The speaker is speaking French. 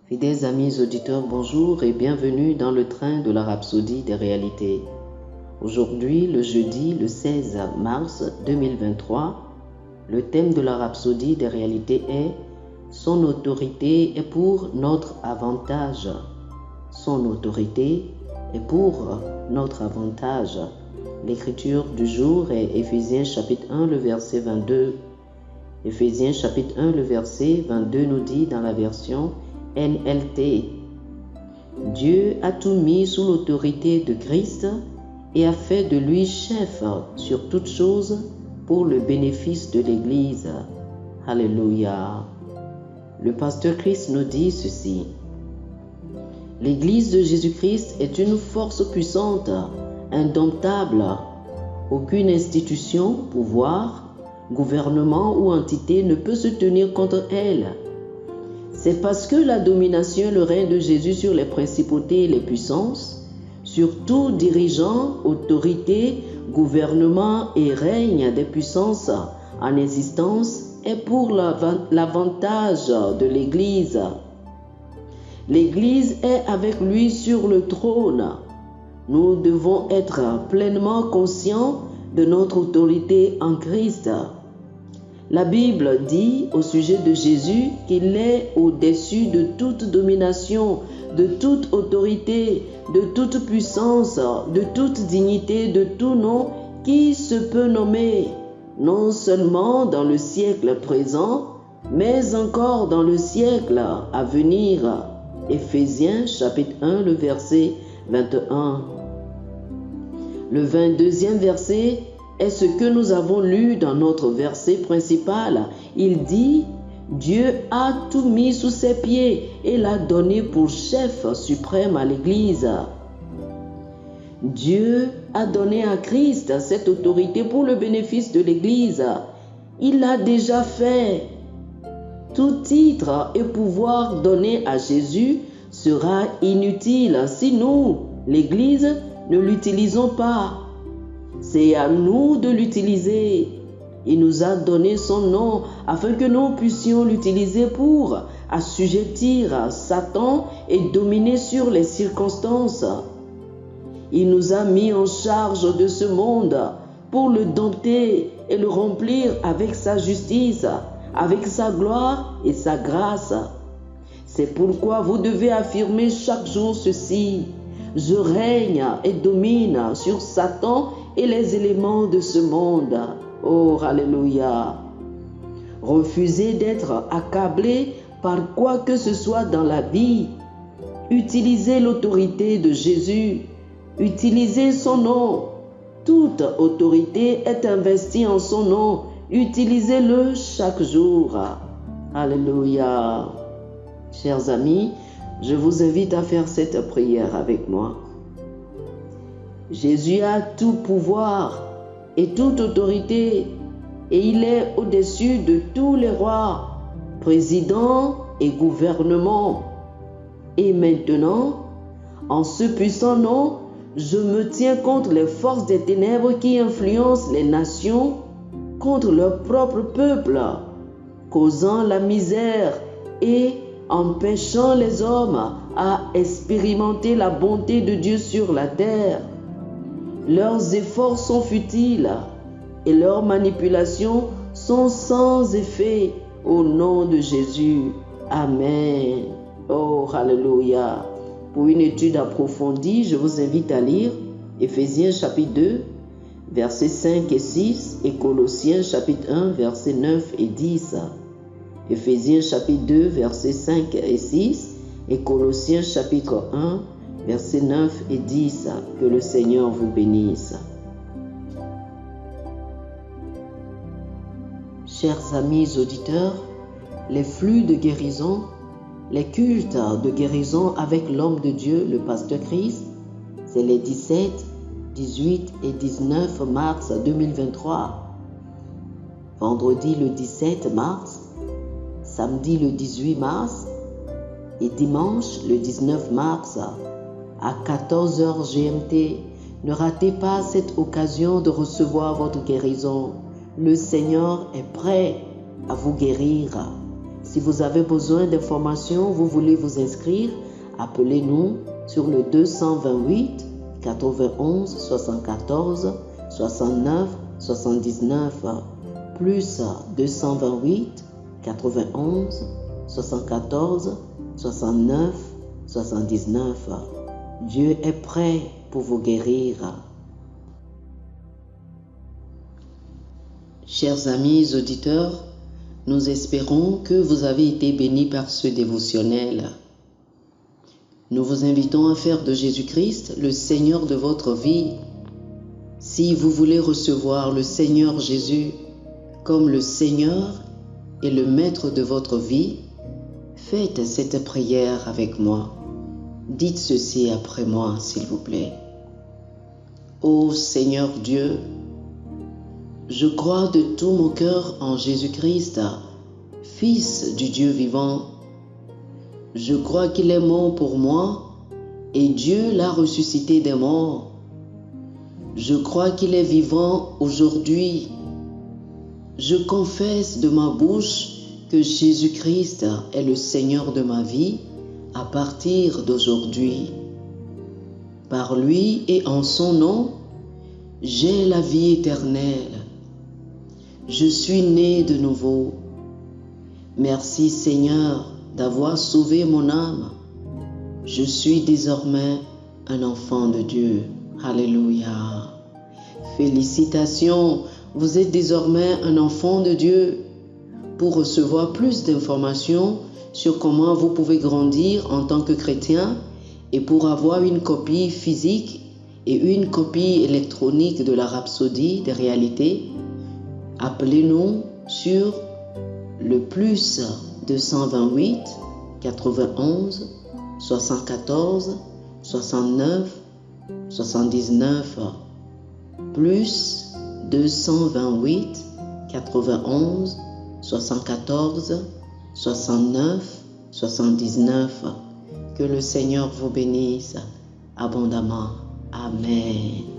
Fidèles amis auditeurs, bonjour et bienvenue dans le train de la rhapsodie des réalités. Aujourd'hui, le jeudi, le 16 mars 2023, le thème de la rhapsodie des réalités est « Son autorité est pour notre avantage ». Son autorité est pour notre avantage. L'écriture du jour est Éphésiens chapitre 1, le verset 22. Éphésiens chapitre 1, le verset 22 nous dit dans la version NLT. Dieu a tout mis sous l'autorité de Christ et a fait de lui chef sur toutes choses pour le bénéfice de l'Église. Alléluia. Le pasteur Christ nous dit ceci. L'Église de Jésus-Christ est une force puissante, indomptable. Aucune institution, pouvoir, gouvernement ou entité ne peut se tenir contre elle. C'est parce que la domination et le règne de Jésus sur les principautés et les puissances, sur tout dirigeant, autorité, gouvernement et règne des puissances en existence est pour l'avantage de l'Église. L'Église est avec lui sur le trône. Nous devons être pleinement conscients de notre autorité en Christ. La Bible dit au sujet de Jésus qu'il est au-dessus de toute domination, de toute autorité, de toute puissance, de toute dignité, de tout nom qui se peut nommer, non seulement dans le siècle présent, mais encore dans le siècle à venir. Éphésiens chapitre 1, le verset 21. Le 22e verset est ce que nous avons lu dans notre verset principal. Il dit « Dieu a tout mis sous ses pieds et l'a donné pour chef suprême à l'Église ». Dieu a donné à Christ cette autorité pour le bénéfice de l'Église. Il l'a déjà fait. Tout titre et pouvoir donné à Jésus sera inutile si nous, l'Église, ne l'utilisons pas. C'est à nous de l'utiliser. Il nous a donné son nom afin que nous puissions l'utiliser pour assujettir Satan et dominer sur les circonstances. Il nous a mis en charge de ce monde pour le dompter et le remplir avec sa justice, avec sa gloire et sa grâce. C'est pourquoi vous devez affirmer chaque jour ceci. Je règne et domine sur Satan et les éléments de ce monde. Oh, alléluia. Refusez d'être accablé par quoi que ce soit dans la vie. Utilisez l'autorité de Jésus. Utilisez son nom. Toute autorité est investie en son nom. Utilisez-le chaque jour. Alléluia. Chers amis, je vous invite à faire cette prière avec moi. Jésus a tout pouvoir et toute autorité et il est au-dessus de tous les rois, présidents et gouvernements. Et maintenant, en ce puissant nom, je me tiens contre les forces des ténèbres qui influencent les nations, contre leur propre peuple, causant la misère et empêchant les hommes à expérimenter la bonté de Dieu sur la terre. Leurs efforts sont futiles et leurs manipulations sont sans effet au nom de Jésus. Amen. Oh, alléluia. Pour une étude approfondie, je vous invite à lire Éphésiens chapitre 2, versets 5 et 6 et Colossiens chapitre 1, versets 9 et 10. Éphésiens chapitre 2, versets 5 et 6 et Colossiens chapitre 1, versets 9 et 10. Que le Seigneur vous bénisse. Chers amis auditeurs, les flux de guérison, les cultes de guérison avec l'homme de Dieu, le pasteur Christ, c'est les 17, 18 et 19 mars 2023. Vendredi le 17 mars, samedi le 18 mars et dimanche le 19 mars à 14h GMT. Ne ratez pas cette occasion de recevoir votre guérison. Le Seigneur est prêt à vous guérir. Si vous avez besoin d'informations, vous voulez vous inscrire, appelez-nous sur le 228 91 74 69 79 plus 228 91 74 69 79. Dieu est prêt pour vous guérir. Chers amis auditeurs, nous espérons que vous avez été bénis par ce dévotionnel. Nous vous invitons à faire de Jésus-Christ le Seigneur de votre vie. Si vous voulez recevoir le Seigneur Jésus comme le Seigneur et le Maître de votre vie, faites cette prière avec moi. Dites ceci après moi, s'il vous plaît. Ô Seigneur Dieu, je crois de tout mon cœur en Jésus-Christ, Fils du Dieu vivant. Je crois qu'il est mort pour moi et Dieu l'a ressuscité des morts. Je crois qu'il est vivant aujourd'hui. Je confesse de ma bouche que Jésus-Christ est le Seigneur de ma vie à partir d'aujourd'hui. Par lui et en son nom, j'ai la vie éternelle. Je suis né de nouveau. Merci Seigneur d'avoir sauvé mon âme. Je suis désormais un enfant de Dieu. Alléluia. Félicitations, vous êtes désormais un enfant de Dieu. Pour recevoir plus d'informations sur comment vous pouvez grandir en tant que chrétien et pour avoir une copie physique et une copie électronique de la Rhapsodie des réalités, appelez-nous sur le plus 228 91 74 69 79 plus 228 91 74 69 79. Que le Seigneur vous bénisse abondamment. Amen.